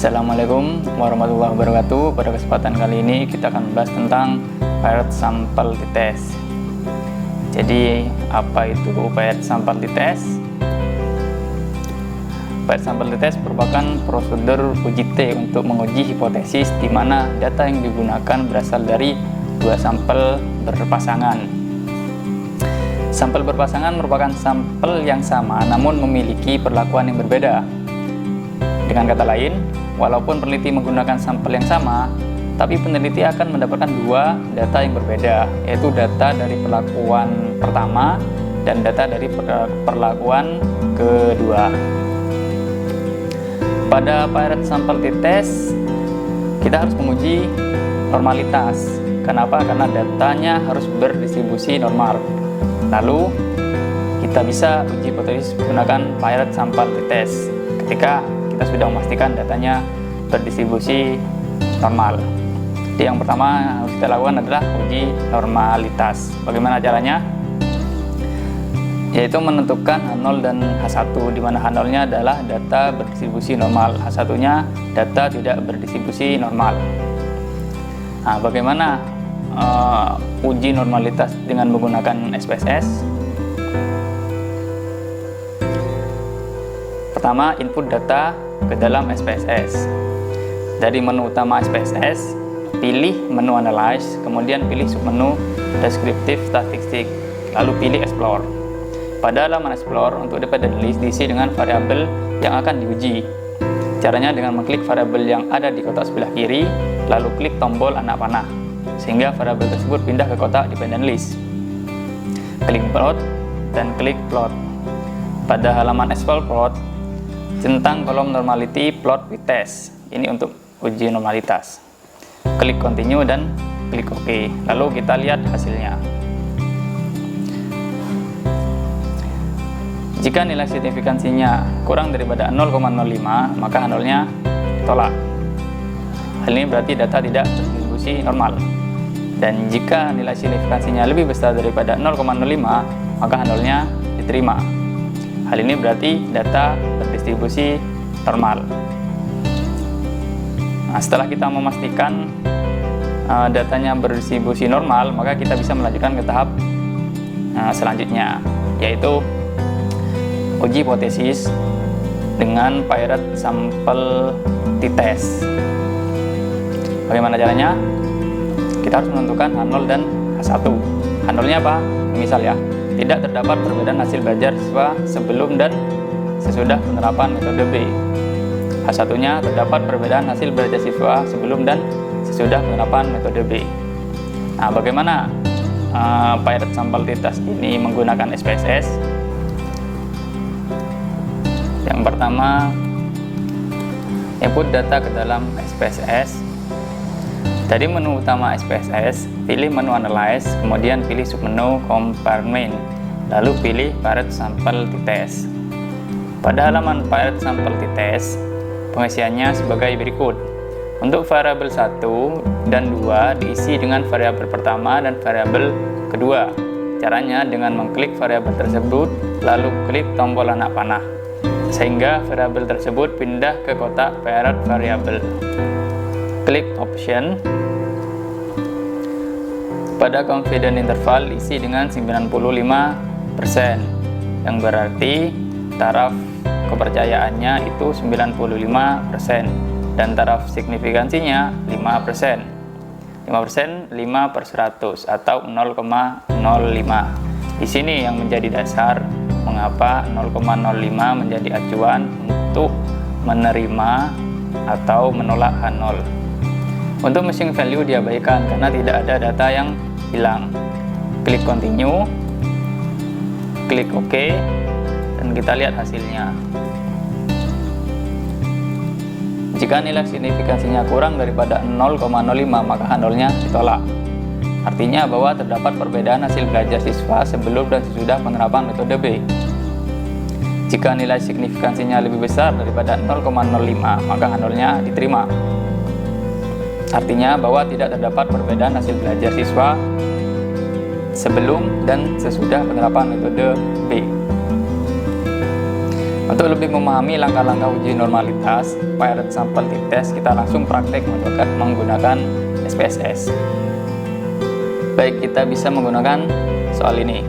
Assalamualaikum warahmatullahi wabarakatuh. Pada kesempatan kali ini kita akan membahas tentang Pirate Sample Test. Jadi apa itu Pirate Sample Test? Pirate Sample Test merupakan prosedur uji T untuk menguji hipotesis di mana data yang digunakan berasal dari dua sampel berpasangan. Sampel berpasangan merupakan sampel yang sama namun memiliki perlakuan yang berbeda. Dengan kata lain, walaupun peneliti menggunakan sampel yang sama, tapi peneliti akan mendapatkan dua data yang berbeda, yaitu data dari perlakuan pertama dan data dari perlakuan kedua. Pada Pirate Sample Test, kita harus menguji normalitas. Kenapa? Karena datanya harus berdistribusi normal. Lalu, kita bisa uji hipotesis menggunakan Pirate Sample Test ketika kita sudah memastikan datanya berdistribusi normal. Jadi yang pertama yang harus kita lakukan adalah uji normalitas. Bagaimana caranya? Yaitu menentukan H0 dan H1, di mana H0-nya adalah data berdistribusi normal, H1-nya data tidak berdistribusi normal. Nah, bagaimana uji normalitas dengan menggunakan SPSS? Pertama, input data ke dalam SPSS. Dari menu utama SPSS, pilih menu Analyze, kemudian pilih submenu Descriptive Statistics, lalu pilih Explore. Pada halaman Explore, untuk dependent list diisi dengan variabel yang akan diuji. Caranya dengan mengklik variabel yang ada di kotak sebelah kiri, lalu klik tombol anak panah, sehingga variabel tersebut pindah ke kotak dependent list. Klik Plot dan klik Plot. Pada halaman Explore Plot, centang kolom normality plot with test. Ini untuk uji normalitas. Klik continue dan klik OK. Lalu kita lihat hasilnya. Jika nilai signifikansinya kurang daripada 0,05, maka H0-nya ditolak. Hal ini berarti data tidak berdistribusi normal. Dan jika nilai signifikansinya lebih besar daripada 0,05, maka H0-nya diterima. Hal ini berarti data berdistribusi normal. Nah, setelah kita memastikan datanya berdistribusi normal, maka kita bisa melanjutkan ke tahap selanjutnya, yaitu uji hipotesis dengan Pirate Sample Test. Bagaimana caranya? Kita harus menentukan H0 dan H1. H0-nya apa? Misal ya, tidak terdapat perbedaan hasil belajar siswa sebelum dan sesudah penerapan metode B. H1-nya terdapat perbedaan hasil belajar siswa sebelum dan sesudah penerapan metode B. Nah, bagaimana Pirate Sample Test ini menggunakan SPSS? Yang pertama, input data ke dalam SPSS. Dari menu utama SPSS, pilih menu Analyze, kemudian pilih submenu Compartment, lalu pilih Pirate Sample Test. Pada halaman Pirate Sample Test, pengisiannya sebagai berikut. Untuk variabel 1 dan 2 diisi dengan variabel pertama dan variabel kedua. Caranya dengan mengklik variabel tersebut, lalu klik tombol anak panah, sehingga variabel tersebut pindah ke kotak Pirate Variable. Klik Option. Pada confidence interval isi dengan 95%, yang berarti taraf kepercayaannya itu 95% dan taraf signifikansinya 5%. 5% 5/100 atau 0,05. Di sini yang menjadi dasar mengapa 0,05 menjadi acuan untuk menerima atau menolak H0. Untuk missing value diabaikan karena tidak ada data yang hilang. Klik continue, klik OK, dan kita lihat hasilnya. Jika nilai signifikansinya kurang daripada 0,05, maka H0-nya ditolak. Artinya bahwa terdapat perbedaan hasil belajar siswa sebelum dan sesudah penerapan metode B. Jika nilai signifikansinya lebih besar daripada 0,05, maka H0-nya diterima. Artinya bahwa tidak terdapat perbedaan hasil belajar siswa sebelum dan sesudah penerapan metode B. Untuk lebih memahami langkah-langkah uji normalitas Pirate Sample T-Test, kita langsung praktek menggunakan SPSS. Baik, kita bisa menggunakan soal ini.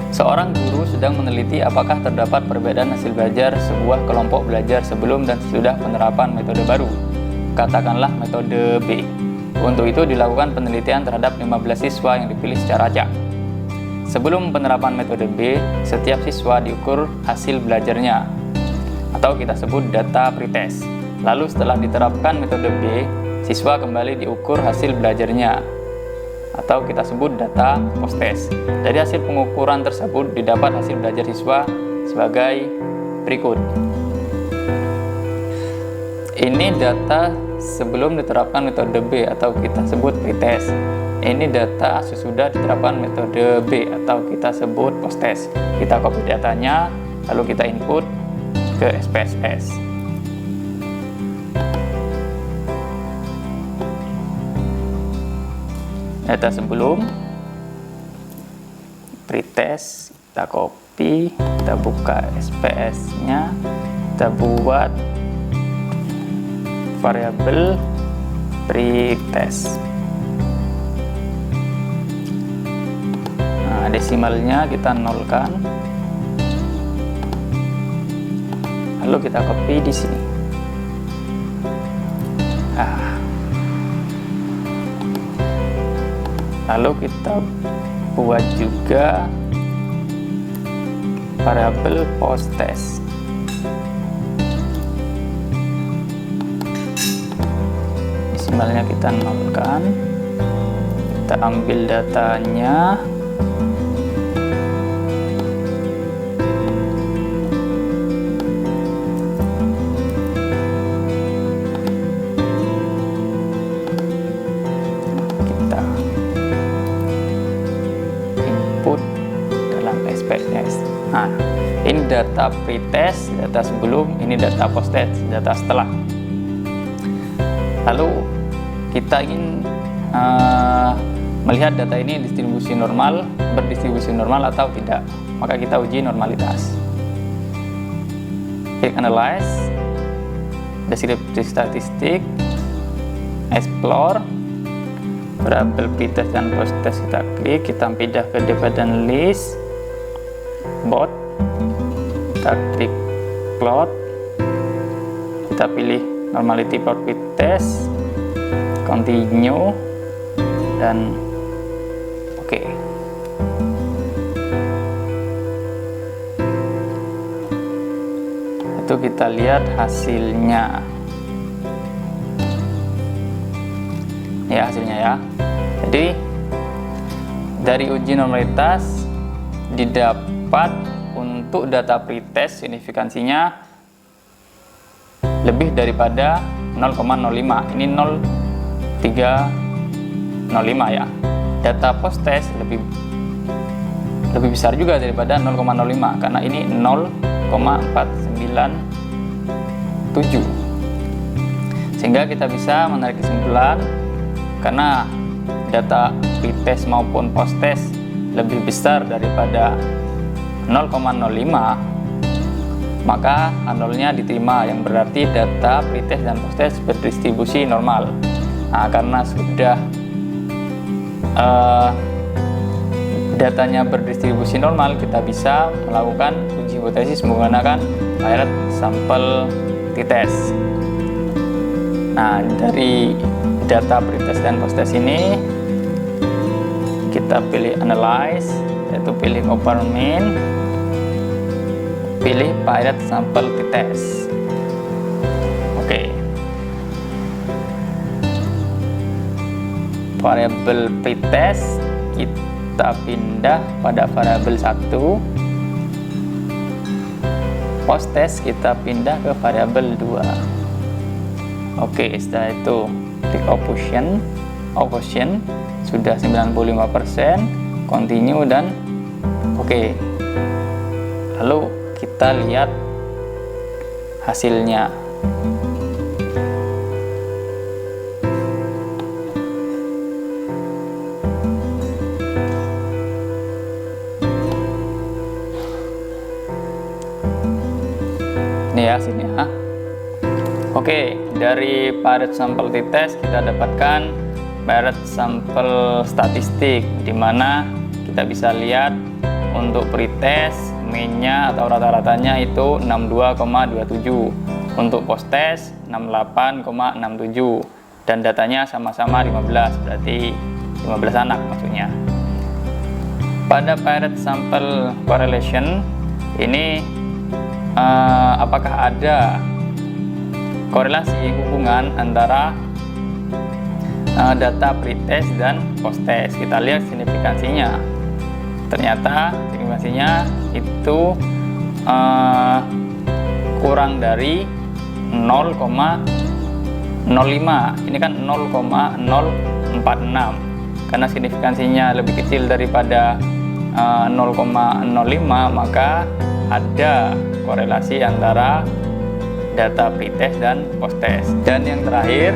Seorang guru sedang meneliti apakah terdapat perbedaan hasil belajar sebuah kelompok belajar sebelum dan sesudah penerapan metode baru, katakanlah metode B. Untuk itu dilakukan penelitian terhadap 15 siswa yang dipilih secara acak. Sebelum penerapan metode B, setiap siswa diukur hasil belajarnya, atau kita sebut data pretest. Lalu setelah diterapkan metode B, siswa kembali diukur hasil belajarnya, atau kita sebut data post-test. Dari hasil pengukuran tersebut didapat hasil belajar siswa sebagai berikut. Ini data sebelum diterapkan metode B atau kita sebut pretest. Ini data sesudah diterapkan metode B atau kita sebut post-test. Kita copy datanya, lalu kita input ke SPSS. Data sebelum pretest, kita copy, kita buka SPSS-nya, kita buat variabel pretest. Nah, desimalnya kita nolkan, lalu kita copy di sini. Lalu kita buat juga variabel post-test. Desimalnya kita nolkan, kita ambil datanya, kita input dalam SPSS. Nah, ini data pretest, data sebelum, ini data post-test, data setelah. Lalu kita ingin melihat data ini distribusi normal, berdistribusi normal atau tidak, maka kita uji normalitas. Klik analyze, descriptive statistik, explore, variabel pretest dan post-test kita klik, kita pindah ke dependent list, bot, kita klik plot, kita pilih normality plot pretest, continue, dan oke. Itu kita lihat hasilnya. Ya, hasilnya ya. Jadi dari uji normalitas didapat untuk data pretest signifikansinya lebih daripada 0,05. Ini 0,305 ya. Data post-test lebih besar juga daripada 0,05 karena ini 0,497. Sehingga kita bisa menarik kesimpulan karena data pretest maupun post-test lebih besar daripada 0,05, maka A0-nya diterima, yang berarti data pretest dan post-test berdistribusi normal. Nah, karena sudah datanya berdistribusi normal, kita bisa melakukan uji hipotesis menggunakan Pirate Sample T-Test. Nah, dari data pretest dan post-test ini kita pilih analyze, yaitu pilih compare mean, pilih Pirate Sample T-Test. Oke. Variabel pretest kita pindah pada variabel 1. Post-test kita pindah ke variabel 2. Oke, setelah itu klik option sudah 95%, continue dan oke. Lalu kita lihat hasilnya. ya sini ya. Oke, dari pirate sampel t-test kita dapatkan pirate sampel statistik, di mana kita bisa lihat untuk pretest mean-nya atau rata-ratanya itu 62,27, untuk post-test 68,67, dan datanya sama-sama 15, berarti 15 anak maksudnya. Pada pirate sampel correlation ini apakah ada korelasi hubungan antara data pretest dan post-test? Kita lihat signifikansinya. Ternyata signifikansinya itu kurang dari 0,05. Ini kan 0,046. Karena signifikansinya lebih kecil daripada 0,05, maka ada korelasi antara data pretest dan post-test. Dan yang terakhir,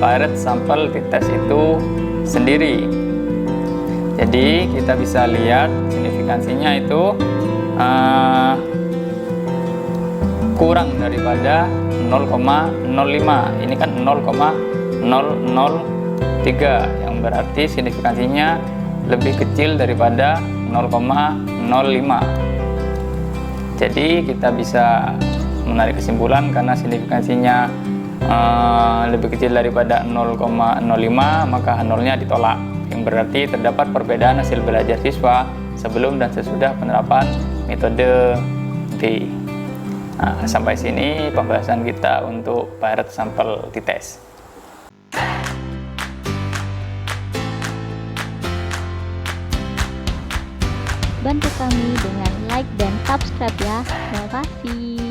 pirate sampel t-test itu sendiri. Jadi kita bisa lihat signifikansinya itu kurang daripada 0,05. Ini kan 0,003, yang berarti signifikansinya lebih kecil daripada 0,05. Jadi kita bisa menarik kesimpulan karena signifikansinya lebih kecil daripada 0,05, maka nolnya ditolak, yang berarti terdapat perbedaan hasil belajar siswa sebelum dan sesudah penerapan metode D. Nah, sampai sini pembahasan kita untuk pirate sampel t-test. Bantu kami dengan like dan subscribe ya. Terima kasih.